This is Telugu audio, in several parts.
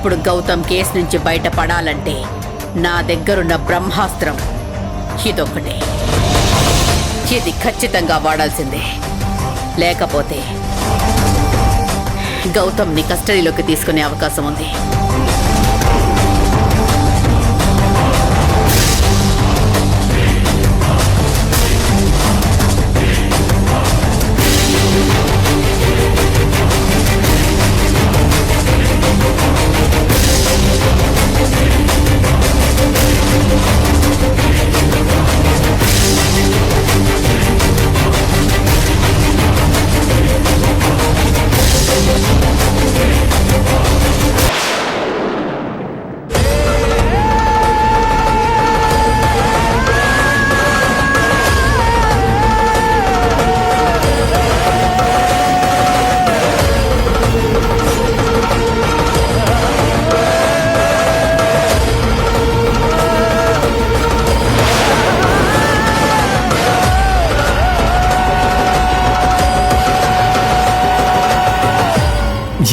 ఇప్పుడు గౌతమ్ కేసు నుంచి బయటపడాలంటే నా దగ్గరున్న బ్రహ్మాస్త్రం ఇదొక్కటే. ఇది ఖచ్చితంగా వాడాల్సిందే. లేకపోతే గౌతమ్ని కస్టడీలోకి తీసుకునే అవకాశం ఉంది.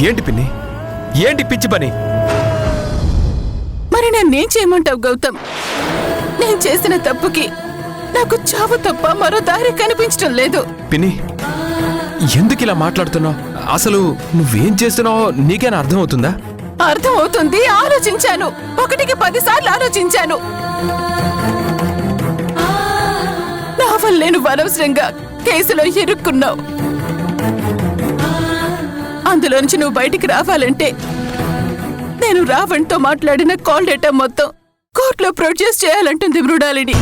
ఏంటి పిన్ని, ఏంటి పిచ్చి పని? మరి నన్నేం చేయమంటావు గౌతమ్? నేను చేసిన తప్పుకి నాకు చావు తప్ప మరో దారి కనిపించడం లేదు. పిన్ని, ఎందుకు ఇలా మాట్లాడుతున్నావు? అసలు నువ్వేం చేస్తున్నావో నీకేనా అర్థం అవుతుందా? అర్థం అవుతుంది. ఆలోచించాను, 1కి 10 సార్లు ఆలోచించాను. నా వల్ల నేను అనవసరంగా కేసులో ఇరుక్కున్నావు. అందులోంచి నువ్వు బయటికి రావాలంటే నేను రావణ్తో మాట్లాడిన కాల్ డేటా మొత్తం కోర్టులో ప్రొడ్యూస్ చేయాలంటుంది మృణాలిని.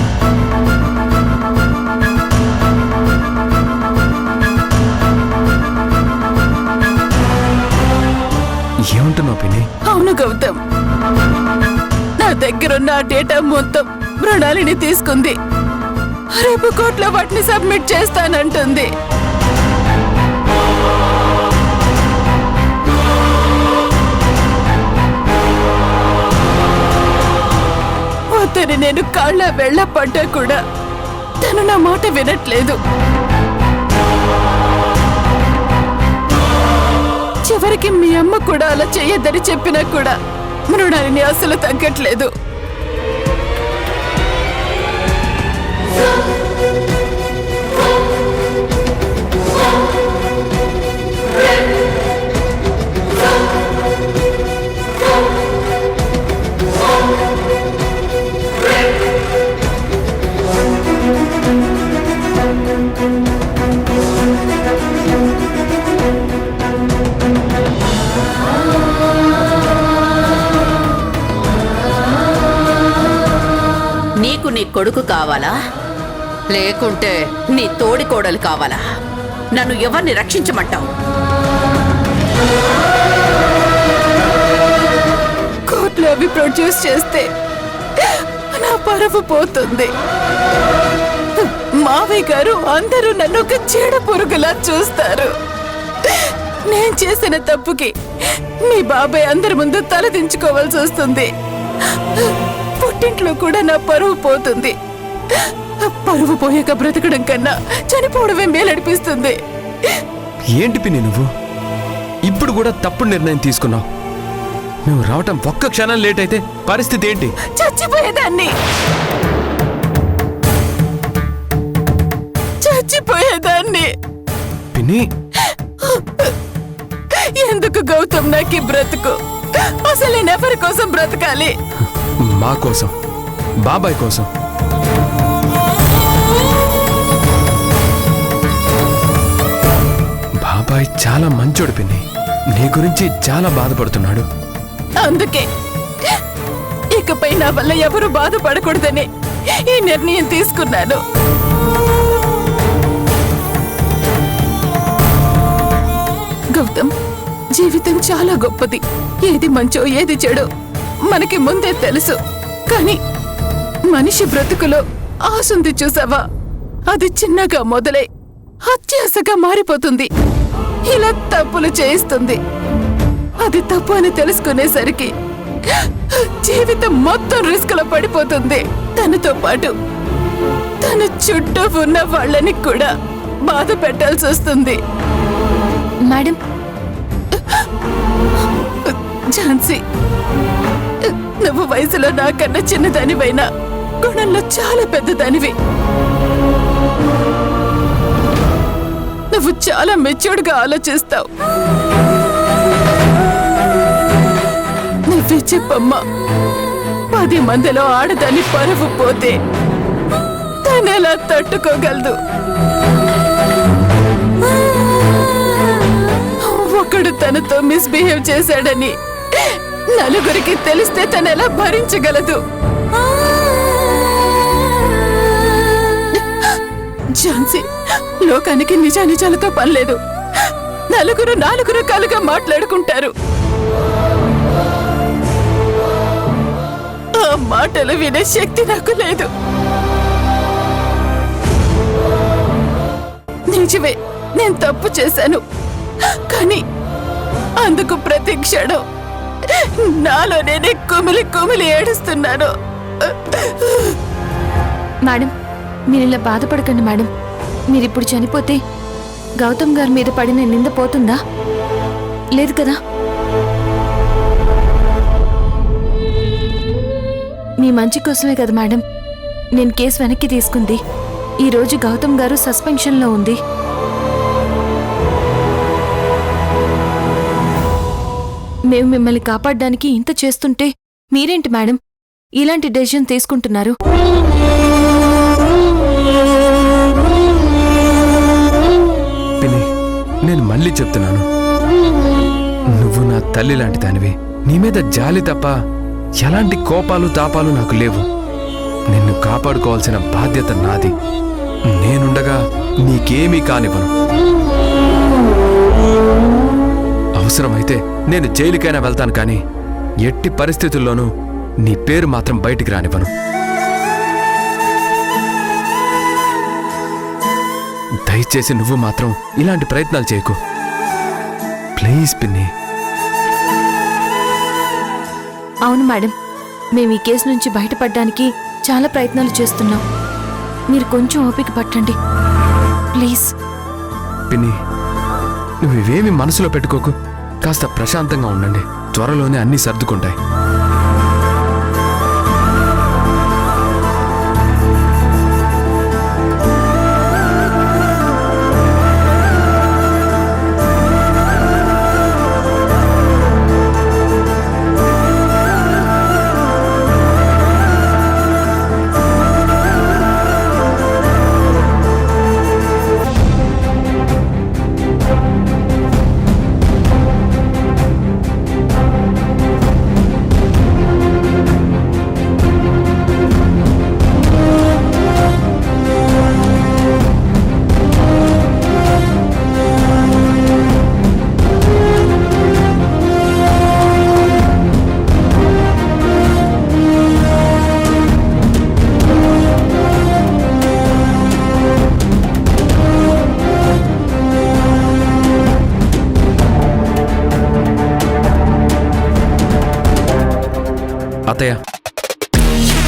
ఏమంటున్నావు పిన్ని? అవును గౌతమ్, నా దగ్గరున్న ఆ డేటా మొత్తం మృణాలిని తీసుకుంది. రేపు కోర్టులో వాటిని సబ్మిట్ చేస్తానంటుంది. వద్దని నేను కాళ్ళ వెళ్ళ పడ్డా కూడా తను నా మాట వినట్లేదు. చివరికి మీ అమ్మ కూడా అలా చెయ్యొద్దని చెప్పినా కూడా మృణాలిని అసలు తగ్గట్లేదు. నీకు నీ కొడుకు కావాలా, లేకుంటే నీ తోడికోడలు కావాలా? నన్ను ఎవరిని రక్షించమంటావు? కోర్టులో అవి ప్రొడ్యూస్ చేస్తే నా పరువు పోతుంది. మావయ్య గారు అందరూ నన్ను ఒక చీడ పురుగులా చూస్తారు. నేను చేసిన తప్పుకి మీ బాబాయ్ అందరి ముందు తలదించుకోవాల్సి వస్తుంది. పుట్టింట్లో కూడా నా పరువు పోతుంది. పరువు పోయాక బ్రతకడం కన్నా చనిపోవడమే మేలనిపిస్తుంది. ఏంటి పిన్ని నువ్వు ఇప్పుడు కూడా తప్పుడు నిర్ణయం తీసుకున్నావు? నువ్వు రావటం ఒక్క క్షణం లేట్ అయితే పరిస్థితి ఏంటి? చచ్చిపోయేదాన్ని. పిన్ని, ఎందుకు గౌతమ్ నాకి బ్రతుకు? అసలు నేను ఎవరి కోసం బ్రతకాలి? మా కోసం, బాబాయ్ కోసం. బాబాయ్ చాలా మంచోడు పిన్ని, నీ గురించి చాలా బాధపడుతున్నాడు. అందుకే ఇకపై నా వల్ల ఎవరు బాధపడకూడదని ఈ నిర్ణయం తీసుకున్నాను. గౌతమ్, జీవితం చాలా గొప్పది. ఏది మంచో ఏది చెడో మనకి ముందే తెలుసు. కానీ మనిషి బ్రతుకులో ఆశుంది చూసావా, అది చిన్నగా మొదలై అత్యాశగా మారిపోతుంది. ఇలా తప్పులు చేయిస్తుంది. అది తప్పు అని తెలుసుకునేసరికి జీవితం మొత్తం రిస్క్ లో పడిపోతుంది. తనతో పాటు తన చుట్టూ ఉన్న వాళ్ళని కూడా బాధ పెట్టాల్సి వస్తుంది. మేడం, ఝాన్సీ, నువ్వు వయసులో నాకన్నా చిన్నదానివైనా గుణంలో చాలా పెద్దదానివి. నువ్వు చాలా మెచ్యూర్డ్ గా ఆలోచిస్తావు. నువ్వే చెప్పమ్మా, 10 మందిలో ఆడదాని పరువు పోతే తనెలా తట్టుకోగలదు? ఒకడు తనతో మిస్బిహేవ్ చేశాడని నలుగురికి తెలిస్తే తనెలా భరించగలదు? ఝాన్సీ, లోకానికి నిజానిజాలతో పనిలేదు. నలుగురు 4 రకాలుగా మాట్లాడుకుంటారు. ఆ మాటలు వినే శక్తి నాకు లేదు. నిజమే, నేను తప్పు చేశాను. కానీ అందుకు ప్రతి క్షణం నాలో నేనే కుమిలి కుమిలి ఏడుస్తున్నాను. మేడం, మీరు ఇలా బాధపడకండి మేడం. మీరిప్పుడు చనిపోతే గౌతమ్ గారి మీద పడిన నింద పోతుందా? లేదు కదా? మీ మంచి కోసమే కదా మేడం నేను కేసు వెనక్కి తీసుకుంది. ఈరోజు గౌతమ్ గారు సస్పెన్షన్లో ఉంది. మేము మిమ్మల్ని కాపాడడానికి ఇంత చేస్తుంటే మీరేంటి మేడం ఇలాంటి డెసిషన్ తీసుకుంటున్నారు? పిన్ని, నేను మళ్ళీ చెప్తున్నాను, నువ్వు నా తల్లి లాంటి దానివి. నీ మీద జాలి తప్ప ఎలాంటి కోపాలు తాపాలు నాకు లేవు. నిన్ను కాపాడుకోవాల్సిన బాధ్యత నాది. నేనుండగా నీకేమీ కానివ్వను. అవసరమైతే నేను జైలుకైనా వెళ్తాను, కానీ ఎట్టి పరిస్థితుల్లోనూ నీ పేరు మాత్రం బయటికి రానివ్వను. దయచేసి నువ్వు మాత్రం ఇలాంటి ప్రయత్నాలు చేయకు ప్లీజ్ పిన్ని. అవును మేడం, మేము ఈ కేసు నుంచి బయటపడడానికి చాలా ప్రయత్నాలు చేస్తున్నాం. మీరు కొంచెం ఓపిక పట్టండి ప్లీజ్. పిన్ని, నువ్వు ఇవేమి మనసులో పెట్టుకోకు. కాస్త ప్రశాంతంగా ఉండండి. త్వరలోనే అన్నీ సర్దుకుంటాయి. అత్తయ్య,